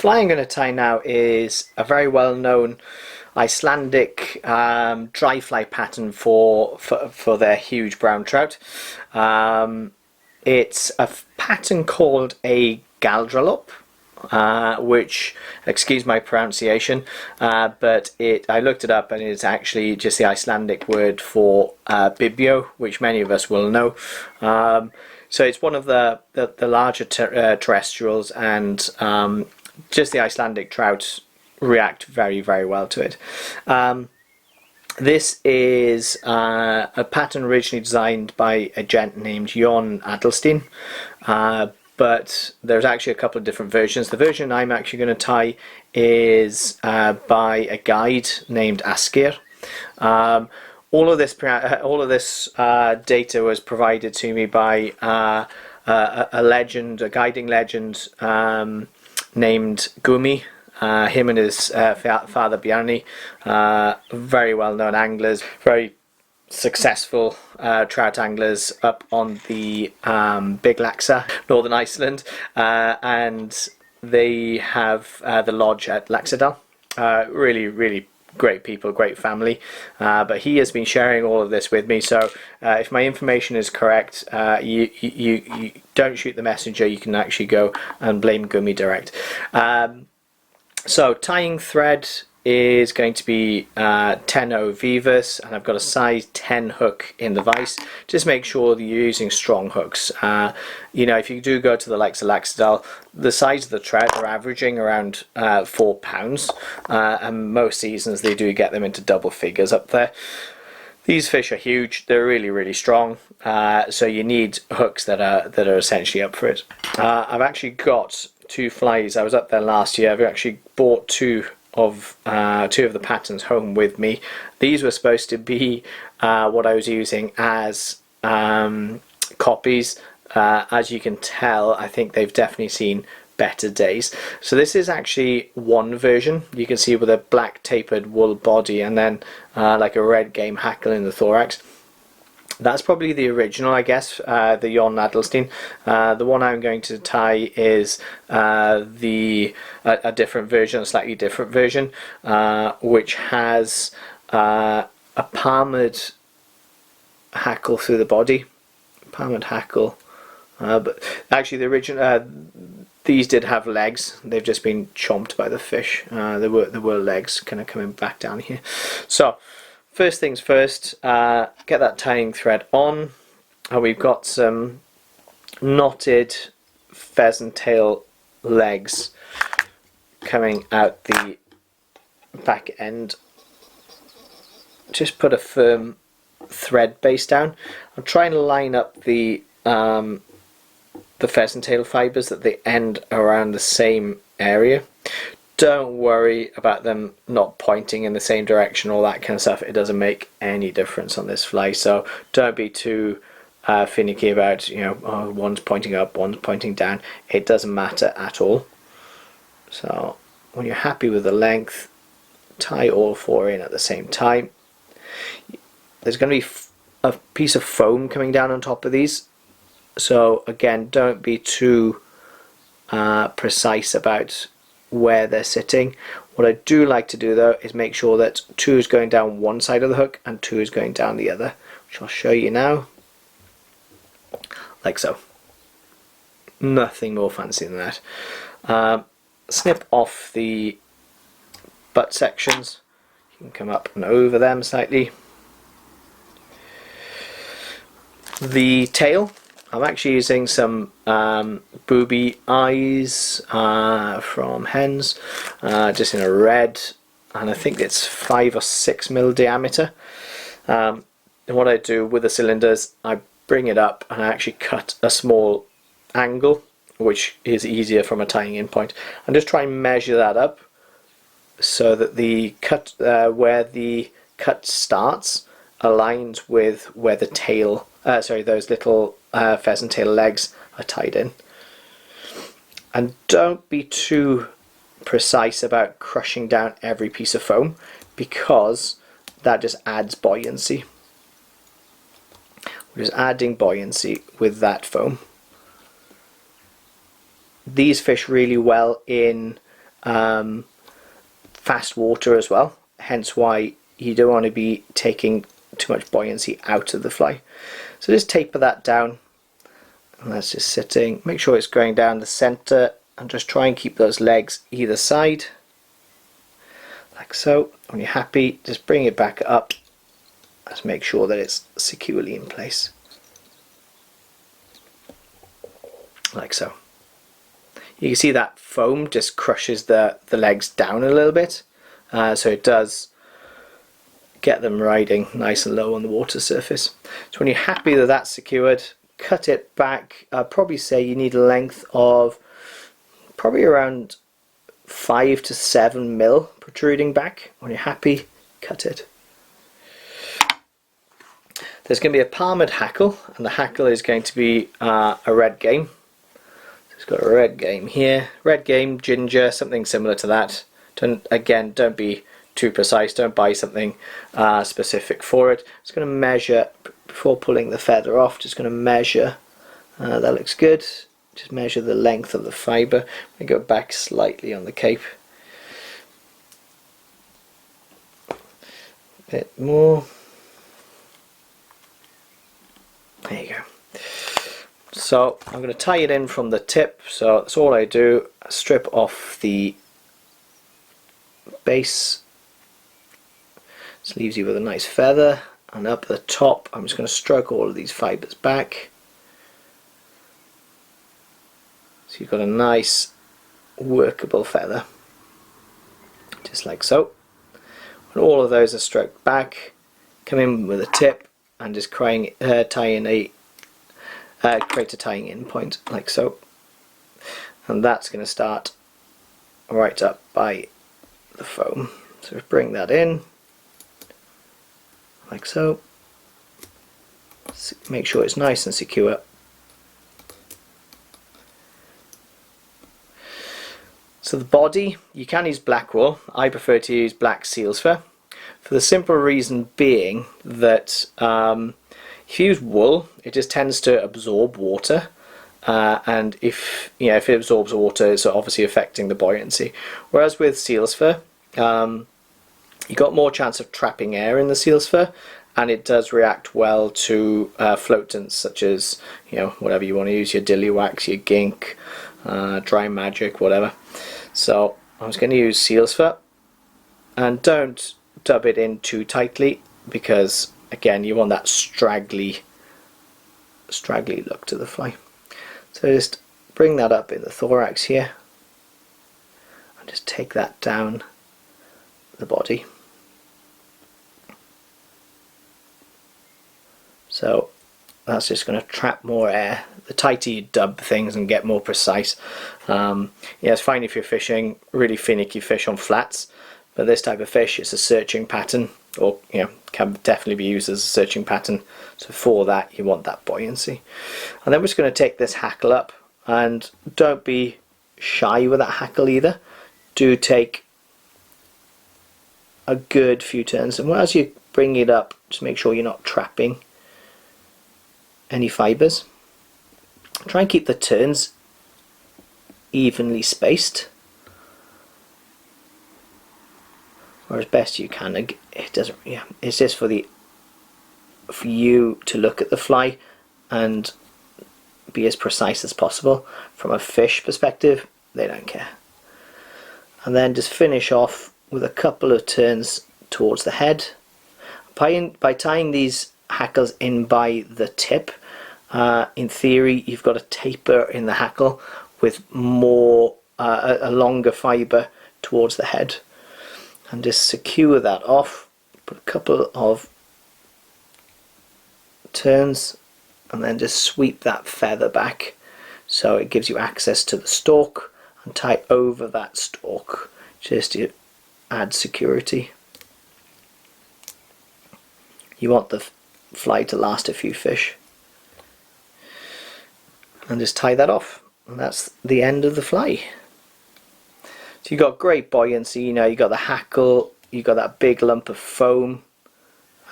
fly I'm going to tie now is a very well known Icelandic dry fly pattern for their huge brown trout. It's a pattern called a Galdralöpp, which, excuse my pronunciation, but I looked it up and it's actually just the Icelandic word for Bibio, which many of us will know. So it's one of the larger terrestrials, and just the Icelandic trout react very, very well to it. This is a pattern originally designed by a gent named Jon Adelstein, but there's actually a couple of different versions. The version I'm actually going to tie is by a guide named Askir. All of this data was provided to me by a legend, a guiding legend named Gumi. Him and his father Bjarni, very well-known anglers, very successful trout anglers up on the Big Laxa, Northern Iceland, and they have the lodge at Laxadal. Really, really great people, great family, but he has been sharing all of this with me, so if my information is correct, you don't shoot the messenger, you can actually go and blame Gumi direct. So tying thread is going to be 10-0 Vivus, and I've got a size 10 hook in the vise. Just make sure that you're using strong hooks. You know, if you do go to the likes of Laxadal, the size of the trout are averaging around 4 pounds, and most seasons they do get them into double figures up there. These fish are huge, they're really, really strong, so you need hooks that are essentially up for it. I've actually got 2 flies. I was up there last year. I've actually bought two of the patterns home with me. These were supposed to be what I was using as copies. As you can tell, I think they've definitely seen better days. So this is actually one version. You can see with a black tapered wool body and then like a red game hackle in the thorax. That's probably the original, I guess, the Jon Adelstein. The one I'm going to tie is a different version, a slightly different version, which has a palmed hackle through the body. Palmed hackle. But actually the original, these did have legs. They've just been chomped by the fish. There were legs kind of coming back down here. So, first things first, get that tying thread on. We've got some knotted pheasant tail legs coming out the back end. Just put a firm thread base down. I'm trying to line up the pheasant tail fibres that they end around the same area. Don't worry about them not pointing in the same direction, all that kind of stuff. It doesn't make any difference on this fly, so don't be too finicky about, you know, oh, one's pointing up, one's pointing down. It doesn't matter at all. So when you're happy with the length, tie all 4 in at the same time. There's going to be a piece of foam coming down on top of these, so again, don't be too precise about where they're sitting. What I do like to do though is make sure that 2 is going down one side of the hook and 2 is going down the other, which I'll show you now, like so. Nothing more fancy than that. Snip off the butt sections. You can come up and over them slightly. The tail, I'm actually using some booby eyes from Hens, just in a red, and I think it's 5 or 6 mil diameter. And what I do with the cylinders, I bring it up and I actually cut a small angle, which is easier from a tying in point, and just try and measure that up so that the cut, where the cut starts, aligns with where the tail, those little pheasant tail legs are tied in. And don't be too precise about crushing down every piece of foam, because that just adds buoyancy. We're just adding buoyancy with that foam. These fish really well in fast water as well, hence why you don't want to be taking too much buoyancy out of the fly. So just taper that down, and that's just sitting. Make sure it's going down the center, and just try and keep those legs either side, like so. When you're happy, just bring it back up. Just make sure that it's securely in place, like so. You can see that foam just crushes the legs down a little bit, so it does get them riding nice and low on the water surface. So when you're happy that that's secured, cut it back. I'd probably say you need a length of probably around 5 to 7 mil protruding back. When you're happy, cut it. There's going to be a palmed hackle, and the hackle is going to be a red game. So it's got a red game here, red game, ginger, something similar to that. Don't be too precise, don't buy something specific for it. Just going to measure, before pulling the feather off, just going to measure, that looks good. Just measure the length of the fibre. We go back slightly on the cape. A bit more. There you go. So I'm going to tie it in from the tip. So that's all I do. Strip off the base. This leaves you with a nice feather, and up the top I'm just going to stroke all of these fibres back. So you've got a nice workable feather, just like so. When all of those are stroked back, come in with a tip and just create a tying in point, like so. And that's going to start right up by the foam. So bring that in, like so. Make sure it's nice and secure. So the body, you can use black wool. I prefer to use black seal's fur, for the simple reason being that if you use wool, it just tends to absorb water, and if it absorbs water, it's obviously affecting the buoyancy. Whereas with seal's fur, you've got more chance of trapping air in the seal's fur, and it does react well to floatants such as whatever you want to use, your dilly wax, your gink, dry magic, whatever. So I'm just going to use seal's fur, and don't dub it in too tightly, because again you want that straggly look to the fly. So just bring that up in the thorax here, and just take that down the body. So that's just going to trap more air. The tighter you dub things and get more precise. It's fine if you're fishing really finicky fish on flats, but this type of fish is a searching pattern, or can definitely be used as a searching pattern. So for that you want that buoyancy. And then we're just going to take this hackle up, and don't be shy with that hackle either. Do take a good few turns, and as you bring it up, just make sure you're not trapping any fibres. Try and keep the turns evenly spaced, or as best you can. It doesn't. It's just for you to look at the fly and be as precise as possible. From a fish perspective, they don't care. And then just finish off with a couple of turns towards the head. By tying these hackles in by the tip, in theory you've got a taper in the hackle with more a longer fibre towards the head, and just secure that off. Put a couple of turns, and then just sweep that feather back so it gives you access to the stalk, and tie over that stalk just to add security. You want the fly to last a few fish, and just tie that off, and that's the end of the fly. So you've got great buoyancy. You got the hackle, you got that big lump of foam,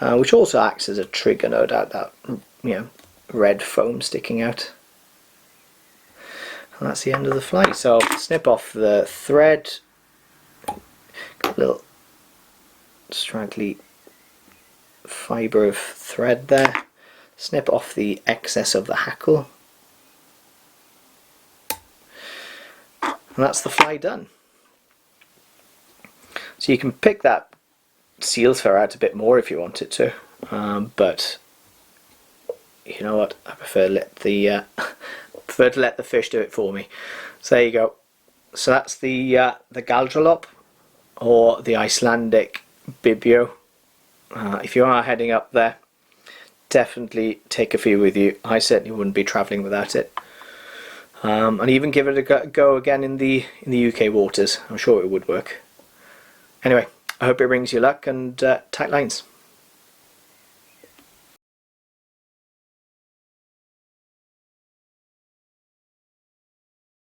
which also acts as a trigger, no doubt, that red foam sticking out. And that's the end of the fly. So snip off the thread, little straggly fibre of thread there. Snip off the excess of the hackle. And that's the fly done. So you can pick that seal's fur out a bit more if you wanted to, but you know what? I prefer to let the fish do it for me. So there you go. So that's the Galdralöpp, or the Icelandic Bibio. If you are heading up there, definitely take a few with you. I certainly wouldn't be travelling without it. And even give it a go again in the UK waters. I'm sure it would work. Anyway, I hope it brings you luck, and tight lines.